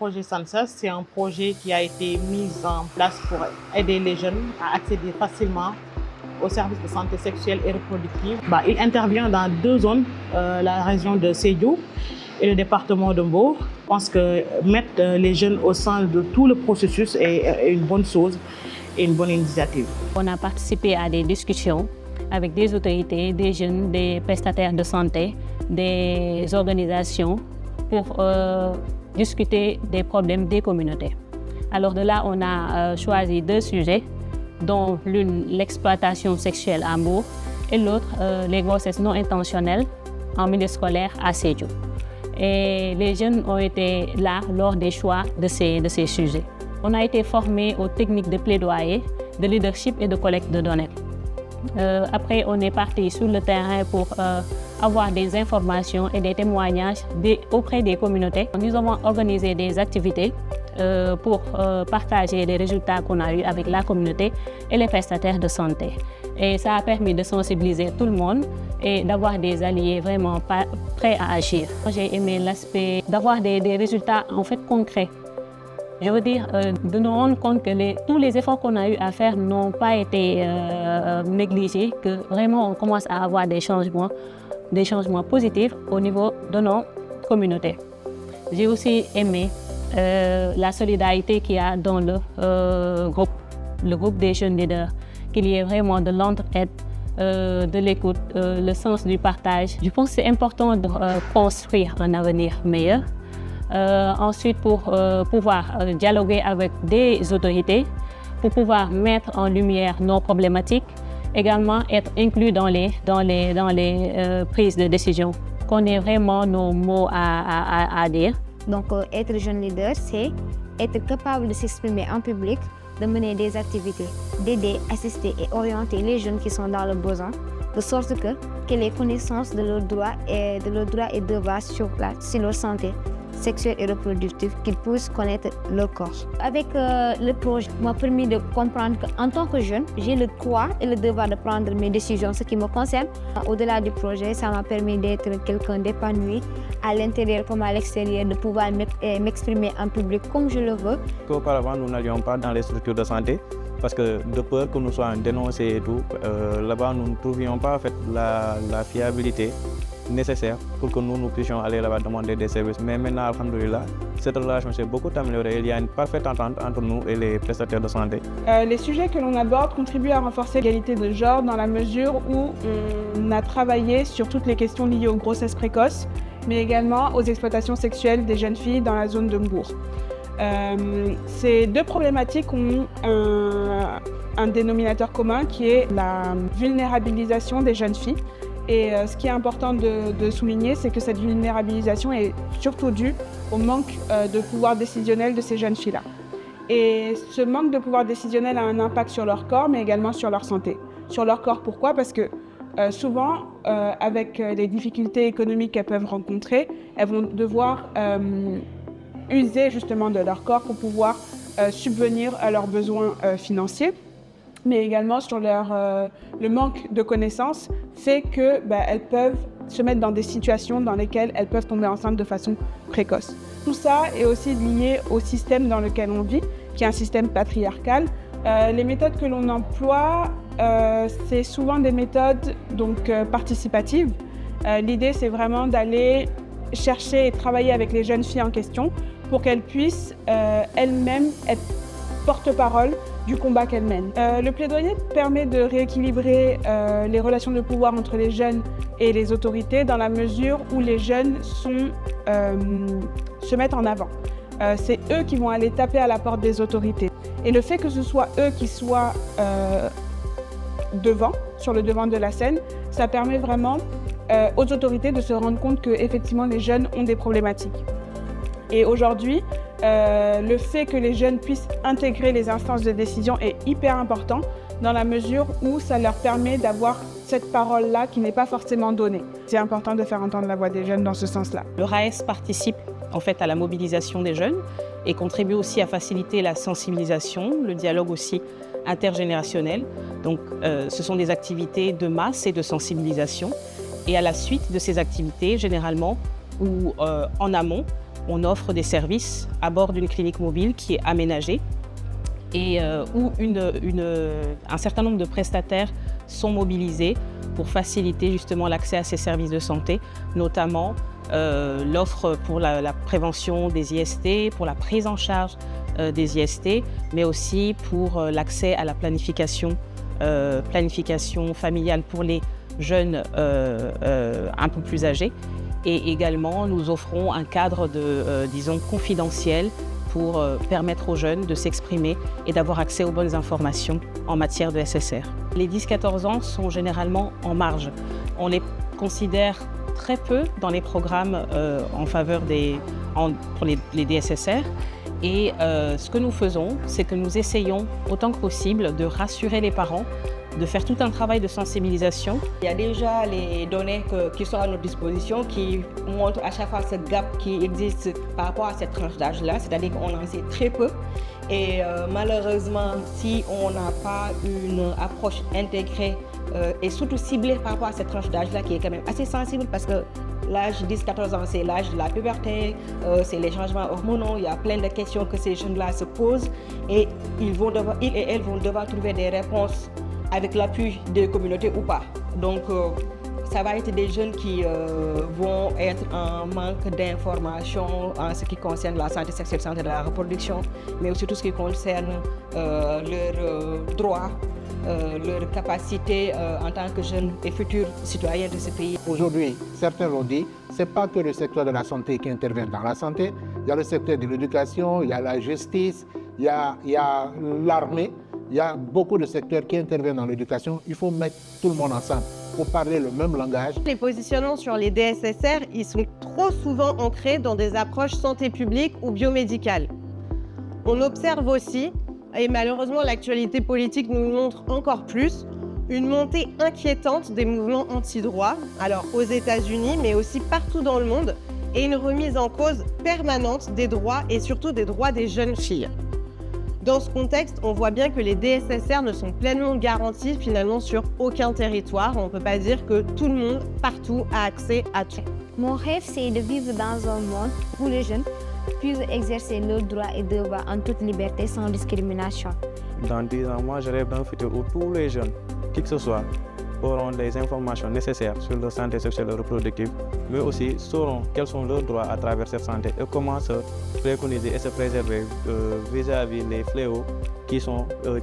projet SANSA, c'est un projet qui a été mis en place pour aider les jeunes à accéder facilement aux services de santé sexuelle et reproductive. Il intervient dans 2 zones, la région de Sédhiou et le département de Mbour. Je pense que mettre les jeunes au centre de tout le processus est une bonne chose et une bonne initiative. On a participé à des discussions avec des autorités, des jeunes, des prestataires de santé, des organisations pour discuter des problèmes des communautés. Alors de là, on a choisi 2 sujets, dont l'une, l'exploitation sexuelle à Mbour, et l'autre, les grossesses non intentionnelles en milieu scolaire à Sédhiou. Et les jeunes ont été là lors des choix de ces sujets. On a été formés aux techniques de plaidoyer, de leadership et de collecte de données. Après, on est parti sur le terrain pour avoir des informations et des témoignages auprès des communautés. Nous avons organisé des activités pour partager les résultats qu'on a eus avec la communauté et les prestataires de santé. Et ça a permis de sensibiliser tout le monde et d'avoir des alliés vraiment prêts à agir. J'ai aimé l'aspect d'avoir des résultats en fait concrets. Je veux dire, de nous rendre compte que tous les efforts qu'on a eu à faire n'ont pas été négligés, que vraiment on commence à avoir des changements positifs au niveau de nos communautés. J'ai aussi aimé la solidarité qu'il y a dans le groupe des jeunes leaders, qu'il y ait vraiment de l'entraide, de l'écoute, le sens du partage. Je pense que c'est important de construire un avenir meilleur. Ensuite, pour pouvoir dialoguer avec des autorités, pour pouvoir mettre en lumière nos problématiques, également être inclus dans les prises de décision, qu'on ait vraiment nos mots à dire. Donc, être jeune leader, c'est être capable de s'exprimer en public, de mener des activités, d'aider, assister et orienter les jeunes qui sont dans le besoin, de sorte qu'ils aient connaissance de leurs droits et devoirs sur leur santé sexuelle et reproductive, qu'ils puissent connaître leur corps. Avec le projet, m'a permis de comprendre qu'en tant que jeune, j'ai le droit et le devoir de prendre mes décisions, ce qui me concerne. Au-delà du projet, ça m'a permis d'être quelqu'un d'épanoui, à l'intérieur comme à l'extérieur, de pouvoir m'exprimer en public comme je le veux. Auparavant, nous n'allions pas dans les structures de santé parce que de peur que nous soyons dénoncés et tout, là-bas nous ne trouvions pas en fait, la fiabilité nécessaire pour que nous puissions aller là-bas demander des services. Mais maintenant, alhamdoulilah, cette relation s'est beaucoup améliorée. Il y a une parfaite entente entre nous et les prestataires de santé. Les sujets que l'on aborde contribuent à renforcer l'égalité de genre dans la mesure où on a travaillé sur toutes les questions liées aux grossesses précoces, mais également aux exploitations sexuelles des jeunes filles dans la zone de Mbour. Ces 2 problématiques ont un dénominateur commun qui est la vulnérabilisation des jeunes filles. Et ce qui est important de souligner, c'est que cette vulnérabilisation est surtout due au manque de pouvoir décisionnel de ces jeunes filles-là. Et ce manque de pouvoir décisionnel a un impact sur leur corps, mais également sur leur santé. Sur leur corps, pourquoi ? Parce que souvent, avec les difficultés économiques qu'elles peuvent rencontrer, elles vont devoir user justement de leur corps pour pouvoir subvenir à leurs besoins financiers. Mais également sur le manque de connaissances fait qu'elles peuvent se mettre dans des situations dans lesquelles elles peuvent tomber enceintes de façon précoce. Tout ça est aussi lié au système dans lequel on vit, qui est un système patriarcal. Les méthodes que l'on emploie, c'est souvent des méthodes participatives. L'idée, c'est vraiment d'aller chercher et travailler avec les jeunes filles en question pour qu'elles puissent elles-mêmes être porte-parole du combat qu'elles mènent. Le plaidoyer permet de rééquilibrer les relations de pouvoir entre les jeunes et les autorités dans la mesure où les jeunes se mettent en avant. C'est eux qui vont aller taper à la porte des autorités. Et le fait que ce soit eux qui soient sur le devant de la scène, ça permet vraiment aux autorités de se rendre compte qu'effectivement les jeunes ont des problématiques. Et aujourd'hui, le fait que les jeunes puissent intégrer les instances de décision est hyper important dans la mesure où ça leur permet d'avoir cette parole-là qui n'est pas forcément donnée. C'est important de faire entendre la voix des jeunes dans ce sens-là. Le RAES participe en fait à la mobilisation des jeunes et contribue aussi à faciliter la sensibilisation, le dialogue aussi intergénérationnel. Donc ce sont des activités de masse et de sensibilisation. Et à la suite de ces activités, généralement, ou en amont, on offre des services à bord d'une clinique mobile qui est aménagée et où un certain nombre de prestataires sont mobilisés pour faciliter justement l'accès à ces services de santé, notamment l'offre pour la prévention des IST, pour la prise en charge des IST, mais aussi pour l'accès à la planification familiale pour les jeunes un peu plus âgés. Et également, nous offrons un cadre disons, confidentiel pour permettre aux jeunes de s'exprimer et d'avoir accès aux bonnes informations en matière de SSR. Les 10-14 ans sont généralement en marge. On les considère très peu dans les programmes en faveur pour les DSSR. Et ce que nous faisons, c'est que nous essayons autant que possible de rassurer les parents, de faire tout un travail de sensibilisation. Il y a déjà les données qui sont à notre disposition qui montrent à chaque fois ce gap qui existe par rapport à cette tranche d'âge-là, c'est-à-dire qu'on en sait très peu. Et malheureusement, si on n'a pas une approche intégrée et surtout ciblée par rapport à cette tranche d'âge-là qui est quand même assez sensible parce que l'âge 10-14 ans, c'est l'âge de la puberté, c'est les changements hormonaux, il y a plein de questions que ces jeunes-là se posent et ils et elles vont devoir trouver des réponses avec l'appui des communautés ou pas. Donc, ça va être des jeunes qui vont être en manque d'informations en ce qui concerne la santé sexuelle, santé de la reproduction, mais aussi tout ce qui concerne leurs droits, leur capacité en tant que jeunes et futurs citoyens de ce pays. Aujourd'hui, certains l'ont dit, ce n'est pas que le secteur de la santé qui intervient dans la santé, il y a le secteur de l'éducation, il y a la justice, il y a l'armée, il y a beaucoup de secteurs qui interviennent dans l'éducation. Il faut mettre tout le monde ensemble pour parler le même langage. Les positionnements sur les DSSR, ils sont trop souvent ancrés dans des approches santé publique ou biomédicales. On observe aussi, et malheureusement l'actualité politique nous le montre encore plus, une montée inquiétante des mouvements anti-droits, alors aux États-Unis, mais aussi partout dans le monde, et une remise en cause permanente des droits et surtout des droits des jeunes filles. Dans ce contexte, on voit bien que les DSSR ne sont pleinement garantis finalement sur aucun territoire. On ne peut pas dire que tout le monde, partout, a accès à tout. Mon rêve, c'est de vivre dans un monde où les jeunes puissent exercer leurs droits et devoirs en toute liberté sans discrimination. Dans 10 ans, moi, je rêve d'un futur où tous les jeunes, qui que ce soit, auront les informations nécessaires sur leur santé sexuelle et reproductive, mais aussi sauront quels sont leurs droits à travers cette santé et comment se préconiser et se préserver vis-à-vis des fléaux qui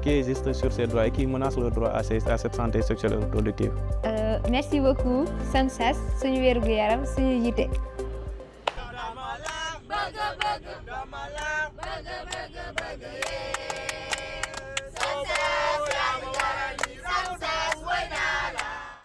existent sur ces droits et qui menacent leurs droits à cette santé sexuelle et reproductive. Merci beaucoup. Sansas, suñu wér gu yaram, suñu yité.